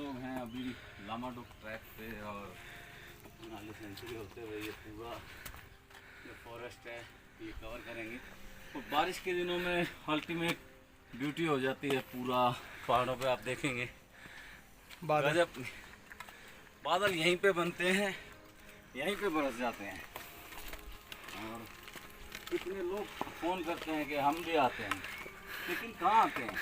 लोग हैं अभी लामाडोक ट्रैक पे और मनाली सेंचुरी होते हुए ये पूरा जो फॉरेस्ट है ये कवर करेंगे। तो बारिश के दिनों में अल्टीमेट ब्यूटी हो जाती है। पूरा पहाड़ों पे आप देखेंगे गजब बादल यहीं पे बनते हैं, यहीं पे बरस जाते हैं। और कितने लोग फ़ोन करते हैं कि हम भी आते हैं, लेकिन कहाँ आते हैं।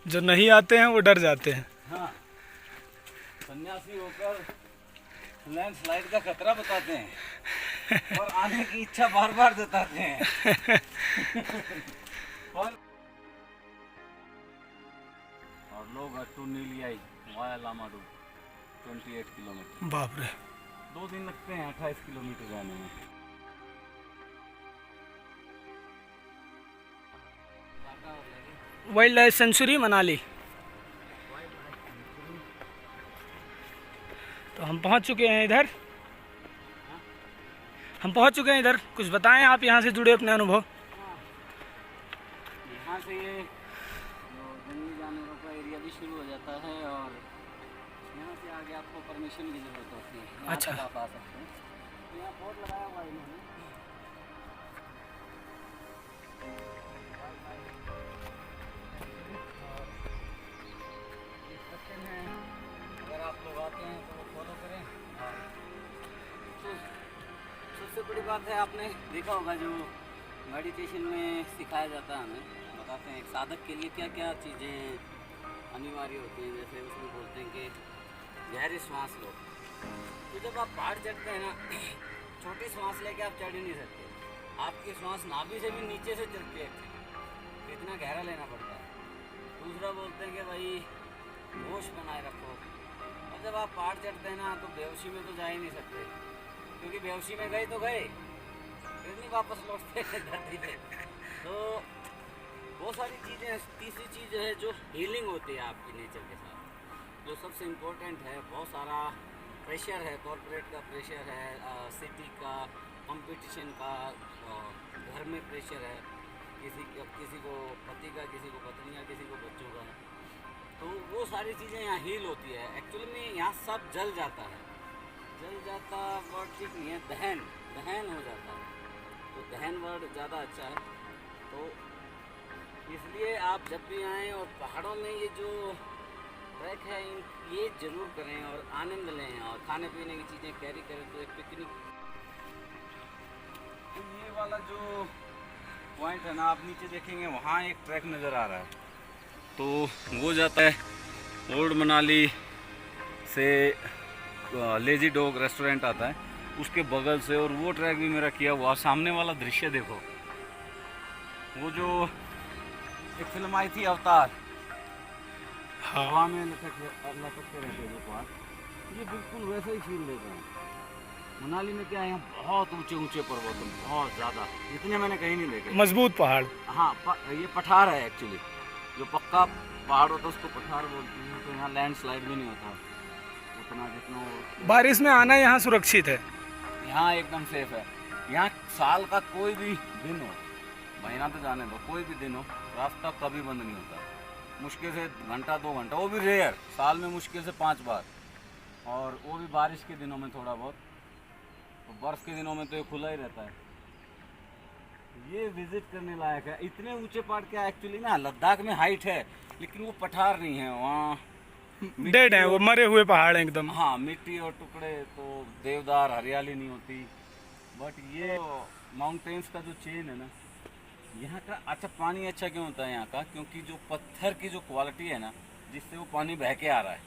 जो नहीं आते हैं वो डर जाते हैं। हाँ, सन्यासी होकर लैंडस्लाइड का खतरा बताते हैं और आने की इच्छा बार बार जताते हैं। और लोग टू नीलियाई वाया लामाडोक 28 किलोमीटर। बाप रे, 2 दिन लगते हैं 28 किलोमीटर जाने में। Wild life sanctuary Manali. तो हम पहुंच चुके हैं इधर, कुछ बताएं आप यहाँ से जुड़े अपने अनुभव। यहाँ से ये जंगली जानवरों का एरिया भी शुरू हो जाता है और यहाँ से आगे आपको परमिशन की जरूरत होती है। अच्छा, आप आ सकते हैं। तो यहाँ बोर्ड लगाया हुआ है इन्होंने। अगर आप लोग आते हैं तो फॉलो करें। तो सबसे बड़ी बात है, आपने देखा होगा जो मेडिटेशन में सिखाया जाता है, हमें बताते हैं एक साधक के लिए क्या क्या चीज़ें अनिवार्य होती हैं। जैसे उसमें बोलते हैं कि गहरी सांस लो। तो जब आप पहाड़ चढ़ते हैं ना, छोटी सांस लेके आप चढ़ ही नहीं सकते। आपकी सांस नाभि से भी नीचे से चलती है, तो इतना गहरा लेना पड़ता है। दूसरा बोलते हैं कि भाई होश बनाए रखो। और जब आप पहाड़ चढ़ते हैं ना तो बेहोशी में तो जा ही नहीं सकते, क्योंकि बेहोशी में गए तो गए, फिर नहीं वापस लौटते धरती पे। तो बहुत सारी चीज़ें। तीसरी चीज़ है जो हीलिंग होती है आपकी नेचर के साथ, जो सबसे इम्पोर्टेंट है। बहुत सारा प्रेशर है, कॉर्पोरेट का प्रेशर है, सिटी का, कंपटीशन का, घर में प्रेशर है, किसी को पति का, किसी को पत्नी का, किसी को बच्चों का। तो वो सारी चीज़ें यहाँ हील होती है। एक्चुअली में यहाँ सब जल जाता है। जल जाता वर्ड ठीक नहीं है, दहन हो जाता है। तो दहन वर्ड ज़्यादा अच्छा है। तो इसलिए आप जब भी आएँ और पहाड़ों में ये जो ट्रैक है ये ज़रूर करें और आनंद लें और खाने पीने की चीज़ें कैरी करें। तो एक पिकनिक, ये वाला जो पॉइंट है ना, आप नीचे देखेंगे वहाँ एक ट्रैक नज़र आ रहा है। तो वो जाता है ओल्ड मनाली से, लेजी डॉग रेस्टोरेंट आता है उसके बगल से। और वो ट्रैक भी मेरा किया हुआ। सामने वाला दृश्य देखो, वो जो एक फिल्म आई थी अवतार, हवा में लटकते रहते हैं जो पहाड़, ये बिल्कुल वैसे ही फील देते हैं। मनाली में क्या है, यहाँ बहुत ऊंचे ऊंचे पर्वत हैं, बहुत ज़्यादा, इतने मैंने कहीं नहीं देखे। मजबूत पहाड़। हाँ, ये पठार है एक्चुअली। जो पक्का पहाड़ होता है उसको पठार बोलते हैं। तो यहाँ लैंडस्लाइड भी नहीं होता उतना जितना। बारिश में आना यहाँ सुरक्षित है, यहाँ एकदम सेफ है। यहाँ साल का कोई भी दिन हो, महीना तो जाने दो, कोई भी दिन हो, रास्ता कभी बंद नहीं होता। मुश्किल से घंटा 2 घंटा, वो भी रेयर, साल में मुश्किल से 5 बार। और वो भी बारिश के दिनों में थोड़ा बहुत, तो बर्फ़ के दिनों में तो ये खुला ही रहता है। ये विजिट करने लायक है। इतने ऊंचे पहाड़ क्या एक्चुअली ना, लद्दाख में हाइट है लेकिन वो पठार नहीं है, वहाँ डेड है, वो मरे हुए पहाड़ हैं एकदम। हाँ, मिट्टी और टुकड़े, तो देवदार, हरियाली नहीं होती। बट ये माउंटेन्स का जो चेन है ना यहाँ का। अच्छा, पानी अच्छा क्यों होता है यहाँ का, क्योंकि जो पत्थर की जो क्वालिटी है ना, जिससे वो पानी बह के आ रहा है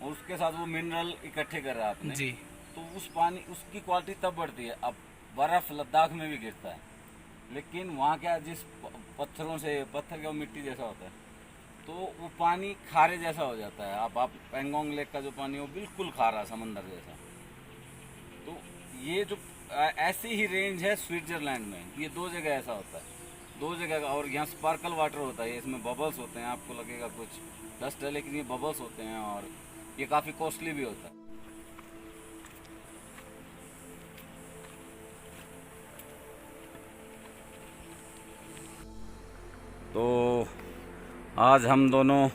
और उसके साथ वो मिनरल इकट्ठे कर रहा है आपने जी, तो उस पानी, उसकी क्वालिटी तब बढ़ती है। अब बर्फ़ लद्दाख में भी गिरता है, लेकिन वहाँ क्या, जिस पत्थरों से, पत्थर का मिट्टी जैसा होता है, तो वो पानी खारे जैसा हो जाता है। आप पेंगोंग लेक का जो पानी वो बिल्कुल खारा, समंदर जैसा। तो ये जो ऐसी ही रेंज है स्विट्जरलैंड में, ये 2 जगह ऐसा होता है, 2 जगह। और यहाँ स्पार्कल वाटर होता है, इसमें बबल्स होते हैं। आपको लगेगा कुछ डस्ट है, लेकिन ये बबल्स होते हैं और ये काफ़ी कॉस्टली भी होता है। तो आज हम दोनों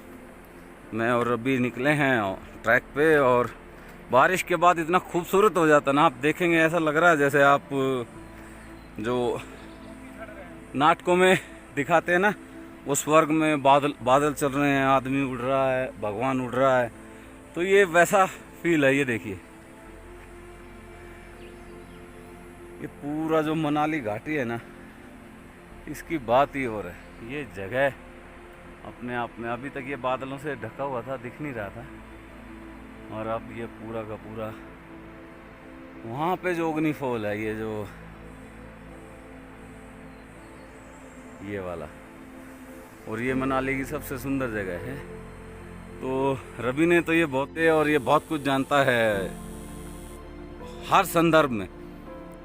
मैं और रबी निकले हैं ट्रैक पे, और बारिश के बाद इतना खूबसूरत हो जाता ना, आप देखेंगे ऐसा लग रहा है जैसे आप जो नाटकों में दिखाते हैं ना, उस स्वर्ग में बादल बादल चल रहे हैं, आदमी उड़ रहा है, भगवान उड़ रहा है, तो ये वैसा फील है। ये देखिए, ये पूरा जो मनाली घाटी है ना, इसकी बात ही और है। ये जगह अपने आप में, अभी तक ये बादलों से ढका हुआ था, दिख नहीं रहा था, और अब ये पूरा का पूरा, वहाँ पे जो अग्नि फॉल है, ये जो ये वाला, और ये मनाली की सबसे सुंदर जगह है। तो रवि ने तो ये बहुत है, और ये बहुत कुछ जानता है हर संदर्भ में।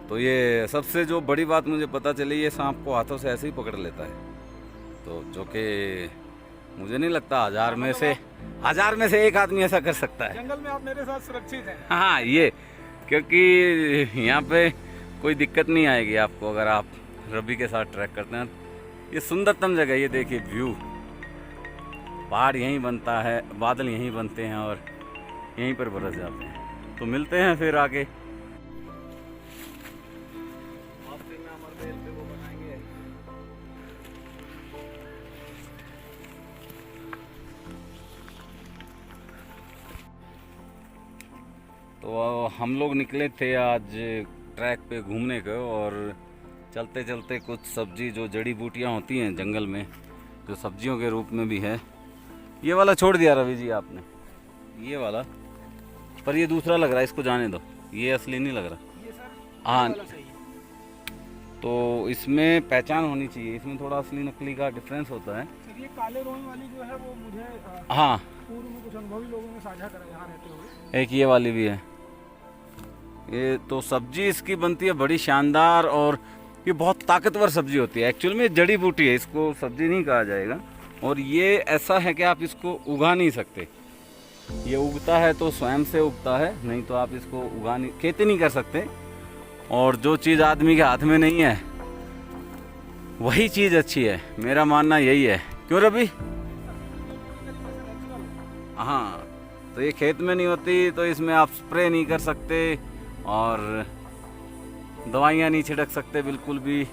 तो ये सबसे जो बड़ी बात मुझे पता चली, ये सांप को हाथों से ऐसे ही पकड़ लेता है, तो जो कि मुझे नहीं लगता हजार में से एक आदमी ऐसा कर सकता है। जंगल में आप मेरे साथ सुरक्षित हैं। हाँ, ये क्योंकि यहाँ पे कोई दिक्कत नहीं आएगी आपको अगर आप रवि के साथ ट्रैक करते हैं। ये सुंदरतम जगह, ये देखिए व्यू, पहाड़ यहीं बनता है, बादल यहीं बनते हैं और यहीं पर बरस जाते हैं। तो मिलते हैं फिर आगे। तो हम लोग निकले थे आज ट्रैक पे घूमने को, और चलते चलते कुछ सब्जी जो जड़ी बूटियाँ होती हैं जंगल में, जो सब्जियों के रूप में भी है। ये वाला छोड़ दिया रवि जी आपने, ये वाला, पर ये दूसरा लग रहा है, इसको जाने दो, ये असली नहीं लग रहा। हाँ, तो इसमें पहचान होनी चाहिए, इसमें थोड़ा असली नकली का डिफरेंस होता है। ये काले रोई वाली जो है वो मुझे हाँ, पूर्व में कुछ अनुभवी लोगों ने साझा करा यहाँ रहते हुए। एक ये वाली भी है। ये तो सब्जी इसकी बनती है बड़ी शानदार, और ये बहुत ताकतवर सब्जी होती है। एक्चुअल में जड़ी बूटी है, इसको सब्जी नहीं कहा जाएगा। और ये ऐसा है कि आप इसको उगा नहीं सकते, ये उगता है तो स्वयं से उगता है, नहीं तो आप इसको उगा नहीं, खेती नहीं कर सकते। और जो चीज़ आदमी के हाथ में नहीं है वही चीज़ अच्छी है, मेरा मानना यही है। क्यों रवि? हाँ, तो ये खेत में नहीं होती, तो इसमें आप स्प्रे नहीं कर सकते और दवाइयाँ नहीं छिड़क सकते बिल्कुल भी।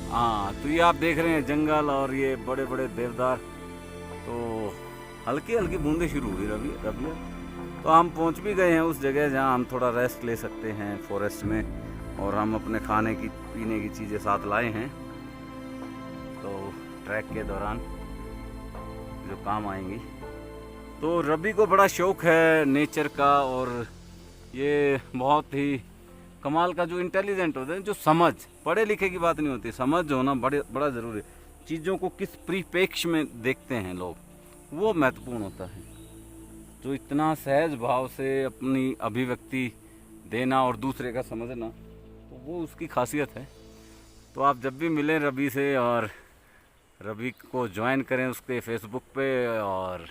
हाँ, तो ये आप देख रहे हैं जंगल और ये बड़े बड़े देवदार, तो हल्की हल्की बूंदें शुरू हुई रवि। तो हम पहुंच भी गए हैं उस जगह जहां हम थोड़ा रेस्ट ले सकते हैं फॉरेस्ट में, और हम अपने खाने की पीने की चीज़ें साथ लाए हैं, तो ट्रैक के दौरान जो काम आएंगी। तो रवि को बड़ा शौक़ है नेचर का, और ये बहुत ही कमाल का जो इंटेलिजेंट होते हैं, जो समझ, पढ़े लिखे की बात नहीं होती, समझ होना बड़ा ज़रूरी है। चीज़ों को किस परिप्रेक्ष्य में देखते हैं लोग, वो महत्वपूर्ण होता है। जो इतना सहज भाव से अपनी अभिव्यक्ति देना और दूसरे का समझना, तो वो उसकी खासियत है। तो आप जब भी मिलें रवि से, और रवि को ज्वाइन करें उसके फेसबुक पे, और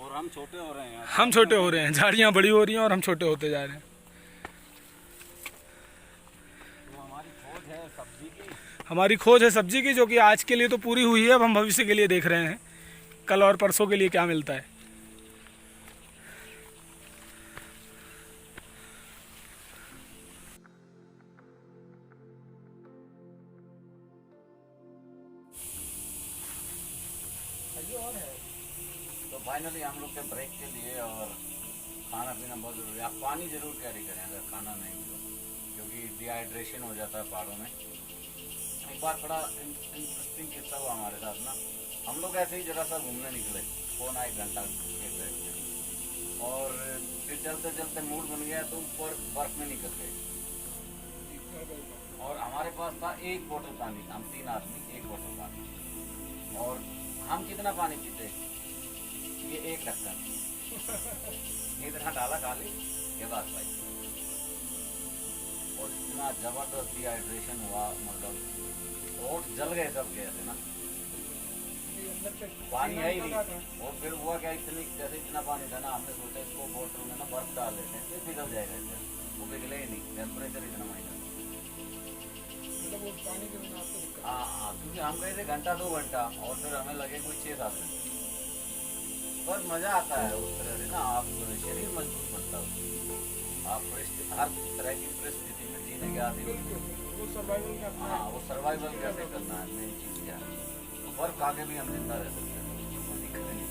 हम छोटे हो रहे हैं, हम छोटे हो रहे हैं, झाड़ियाँ बड़ी हो रही हैं और हम छोटे होते जा रहे हैं। तो हमारी खोज है सब्जी की, हमारी खोज है सब्जी की, जो कि आज के लिए तो पूरी हुई है, अब हम भविष्य के लिए देख रहे हैं कल और परसों के लिए क्या मिलता है। तो फाइनली हम लोग के ब्रेक के लिए और खाना पीना बहुत ज़रूरी है। आप पानी ज़रूर कैरी करें अगर खाना नहीं मिले, क्योंकि डिहाइड्रेशन हो जाता है पहाड़ों में। एक बार बड़ा इंटरेस्टिंग किस्सा हुआ हमारे साथ ना, हम लोग ऐसे ही जरा सा घूमने निकले, पौना 1 घंटा के ट्रैक में, और फिर चलते चलते मूड बन गया तो ऊपर बर्फ में निकल गए, और हमारे पास था 1 बोतल पानी, हम 3 आदमी 1 बोतल पानी, और हम कितना पानी पीते, ये 1 ढक्कन इतना डाला खाली के बाद भाई, और इतना जबरदस्त डिहाइड्रेशन हुआ, मतलब ओठ जल गए सब के ऐसे ना, पानी है ही नहीं। और फिर हुआ क्या, जैसे इतना पानी था ना, हमने सोचा इसको बोतल में ना बर्फ डाल लेते हैं, फिर पिघल जाएगा इससे, वो पिघले ही नहीं, टेम्परेचर इतना मायना। हाँ, क्योंकि हम गए थे 1-2 घंटा, और फिर हमें लगे कोई 6-7 घंटे। पर मजा आता है उस तरह से ना, आप शरीर मजबूत बनता है, आप हर तरह की परिस्थिति में जीने के आदि होते हैं। वो सर्वाइवल करना हाँ, वो सर्वाइवल कैसे करना है, मेन चीज क्या है। वर्क आगे भी हम जिंदा रह सकते हैं, कोई दिक्कत नहीं।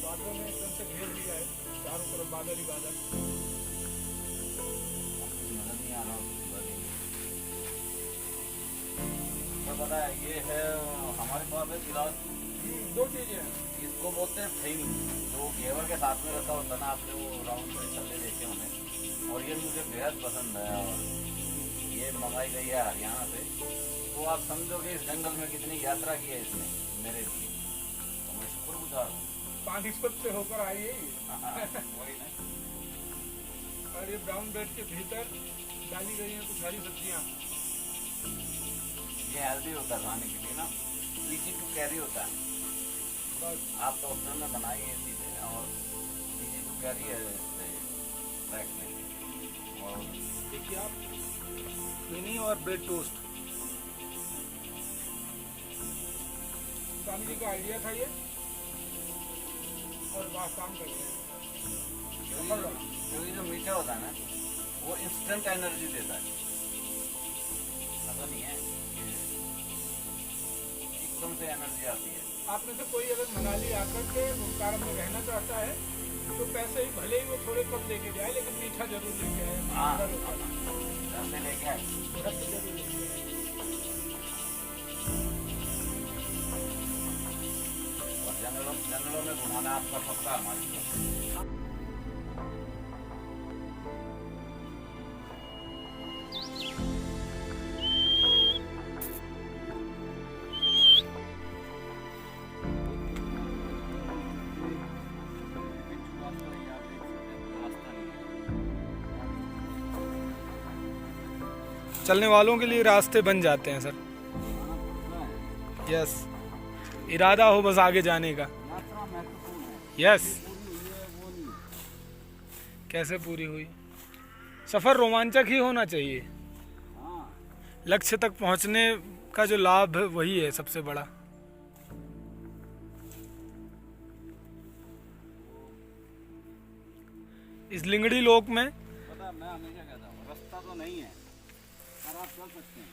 बादलों ने एकदम से घेर दिया है, चारों तरफ बादल ही बादल। नजर नहीं आ रहा तो पता है, ये है हमारे पास है फिलहाल दो चीजें हैं। इसको बोलते हैं फेनी, जो घेवर के साथ में रखा होता है ना, आपने वो राउंड में चले देखे होंगे, और ये मुझे बेहद पसंद है। और ये मंगाई गई है हरियाणा से, तो आप समझो कि इस जंगल में कितनी यात्रा की है इसने मेरे लिए, तो मैं शुक्रगुजार हूँ। पानीपत से होकर आई है ये। वही ना, और ये ब्राउन ब्रेड के भीतर डाली गई हैं कुछ हरी सब्जियाँ। ये हेल्दी होता है खाने के लिए ना, इजी टू कैरी होता है। बस आप तो ऑप्शन में बनाइए ये चीज़ें, और इजी टू कैरी है पैक में। और देखिए आप, मिनी और ब्रेड टोस्ट। स्वामी जी का आइडिया था ये, और बात काम कर रहे हैं। क्योंकि जो मीठा होता है ना, वो इंस्टेंट एनर्जी देता है, ऐसा नहीं है कि एकदम से एनर्जी आती है। आप में से कोई अगर मनाली आकर के ओंकारेश्वर में रहना चाहता है तो पैसे ही भले ही वो थोड़े कम लेके जाए, लेकिन मीठा जरूर लेके आए। हाँ, ऐसे लेके आए। जरूर लेके आए। और जंगलों में घुमाना आपका पक्का हमारी तरफ। चलने वालों के लिए रास्ते बन जाते हैं सर। यस, इरादा हो बस आगे जाने का। यात्रा महत्वपूर्ण है, यस, पूरी हुई है वो नहीं। कैसे पूरी हुई? सफर रोमांचक ही होना चाहिए। हाँ, लक्ष्य तक पहुंचने का जो लाभ है वही है सबसे बड़ा। इस लिंगड़ी लोक में पता है, मैं हमेशा कहता हूँ रास्ता तो नहीं है, पर आप चल सकते हैं।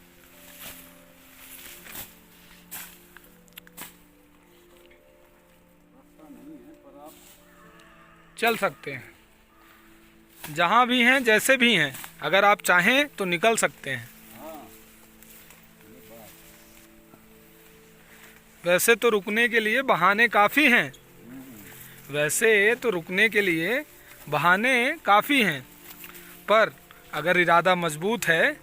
रास्ता नहीं है, पर आप चल सकते हैं। जहाँ भी हैं, जैसे भी हैं, अगर आप चाहें तो निकल सकते हैं। हाँ, वैसे तो रुकने के लिए बहाने काफ़ी हैं। वैसे तो रुकने के लिए बहाने काफ़ी हैं, पर अगर इरादा मजबूत है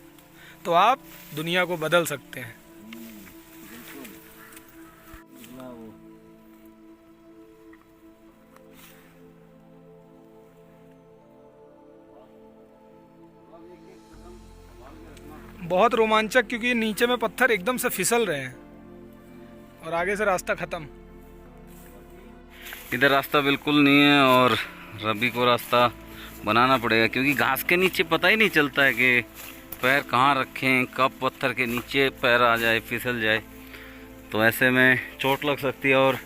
तो आप दुनिया को बदल सकते हैं। बिल्कुल। अगला वो बहुत रोमांचक, क्योंकि नीचे में पत्थर एकदम से फिसल रहे हैं और आगे से रास्ता ख़त्म। इधर रास्ता बिल्कुल नहीं है, और रवि को रास्ता बनाना पड़ेगा, क्योंकि घास के नीचे पता ही नहीं चलता है कि पैर कहाँ रखें, कब पत्थर के नीचे पैर आ जाए, फिसल जाए, तो ऐसे में चोट लग सकती है। और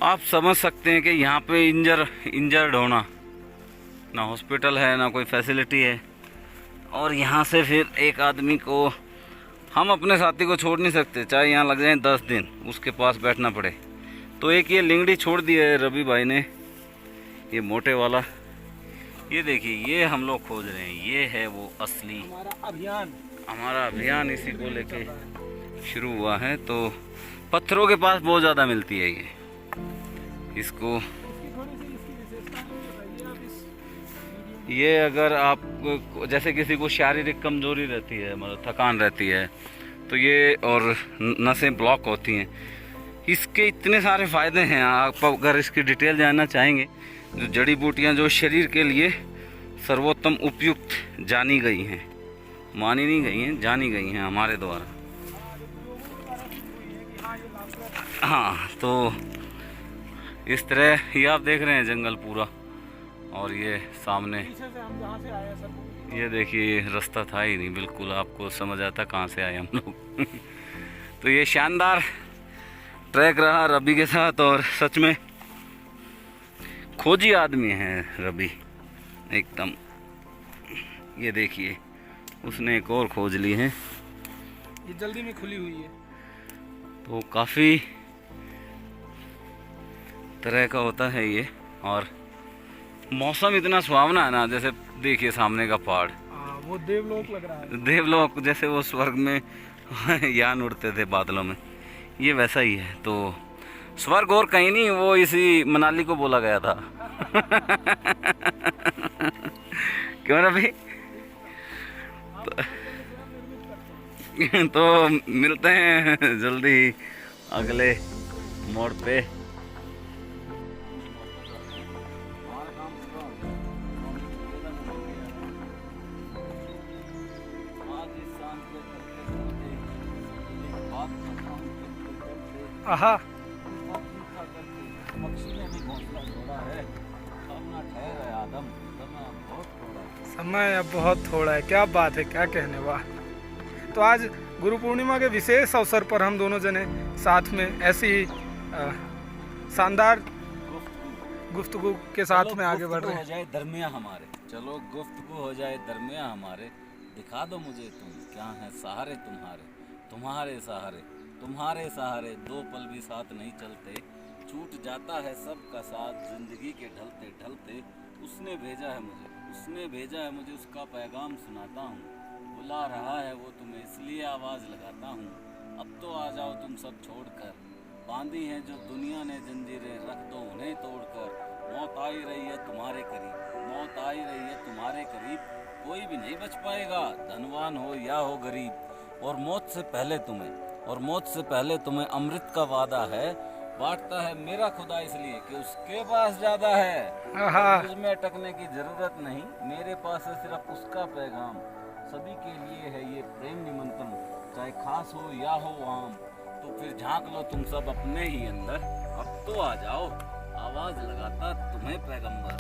आप समझ सकते हैं कि यहाँ पे इंजर्ड होना, ना हॉस्पिटल है ना कोई फैसिलिटी है, और यहाँ से फिर एक आदमी को, हम अपने साथी को छोड़ नहीं सकते, चाहे यहाँ लग जाए 10 दिन, उसके पास बैठना पड़े। तो एक ये लिंगड़ी छोड़ दी है रवि भाई ने, ये मोटे वाला, ये देखिए, ये हम लोग खोज रहे हैं, ये है वो असली हमारा अभियान इसी को लेके शुरू हुआ है। तो पत्थरों के पास बहुत ज़्यादा मिलती है ये, इसको ये अगर आप जैसे किसी को शारीरिक कमजोरी रहती है, मतलब थकान रहती है, तो ये और नसें ब्लॉक होती हैं, इसके इतने सारे फ़ायदे हैं। आप अगर इसकी डिटेल जानना चाहेंगे, जो जड़ी बूटियां जो शरीर के लिए सर्वोत्तम उपयुक्त जानी गई हैं, मानी नहीं गई हैं, जानी गई हैं हमारे द्वारा। हाँ, तो इस तरह ये आप देख रहे हैं जंगल पूरा, और ये सामने ये देखिए, रास्ता था ही नहीं बिल्कुल, आपको समझ आता कहाँ से आए हम लोग। तो ये शानदार ट्रैक रहा रबी के साथ, और सच में खोजी आदमी है रबी एकदम। ये देखिए उसने एक और खोज ली है, ये जल्दी में खुली हुई है। तो काफ़ी तरह का होता है ये, और मौसम इतना सुहावना है ना, जैसे देखिए सामने का पहाड़, वो देवलोक लग रहा है। देवलोक, जैसे वो स्वर्ग में यान उड़ते थे बादलों में, ये वैसा ही है। तो स्वर्ग और कहीं नहीं, वो इसी मनाली को बोला गया था। क्यों ना भाई? तो मिलते हैं जल्दी ही अगले मोड़ पे। आहा, समय अब बहुत थोड़ा है। क्या बात है, क्या कहने, वाह। तो आज गुरु पूर्णिमा के विशेष अवसर पर हम दोनों जने साथ में ऐसी ही शानदार गुफ्तगू के साथ में आगे बढ़ रहे हैं। हो जाए दरमिया हमारे, चलो गुफ्तगू हो जाए दरमिया हमारे, दिखा दो मुझे तुम क्या है सहारे तुम्हारे, तुम्हारे सहारे, तुम्हारे सहारे दो पल भी साथ नहीं चलते, छूट जाता है सबका साथ जिंदगी के ढलते ढलते, उसने भेजा है मुझे, उसने भेजा है मुझे, उसका पैगाम सुनाता हूँ, बुला रहा है वो तुम्हें इसलिए आवाज़ लगाता हूँ, अब तो आ जाओ तुम सब छोड़कर, बांधी हैं जो दुनिया ने जंजीरें, रख दो उन्हें तोड़कर, मौत आई रही है तुम्हारे करीब, मौत आई रही है तुम्हारे करीब, कोई भी नहीं बच पाएगा धनवान हो या हो गरीब, और मौत से पहले तुम्हें, और मौत से पहले तुम्हें अमृत का वादा है, बांटता है मेरा खुदा इसलिए कि उसके पास ज्यादा है, मुझमें अटकने की जरूरत नहीं, मेरे पास है सिर्फ उसका पैगाम, सभी के लिए है ये प्रेम निमंत्रण, चाहे खास हो या हो आम, तो फिर झांक लो तुम सब अपने ही अंदर, अब तो आ जाओ आवाज लगाता तुम्हें पैगंबर।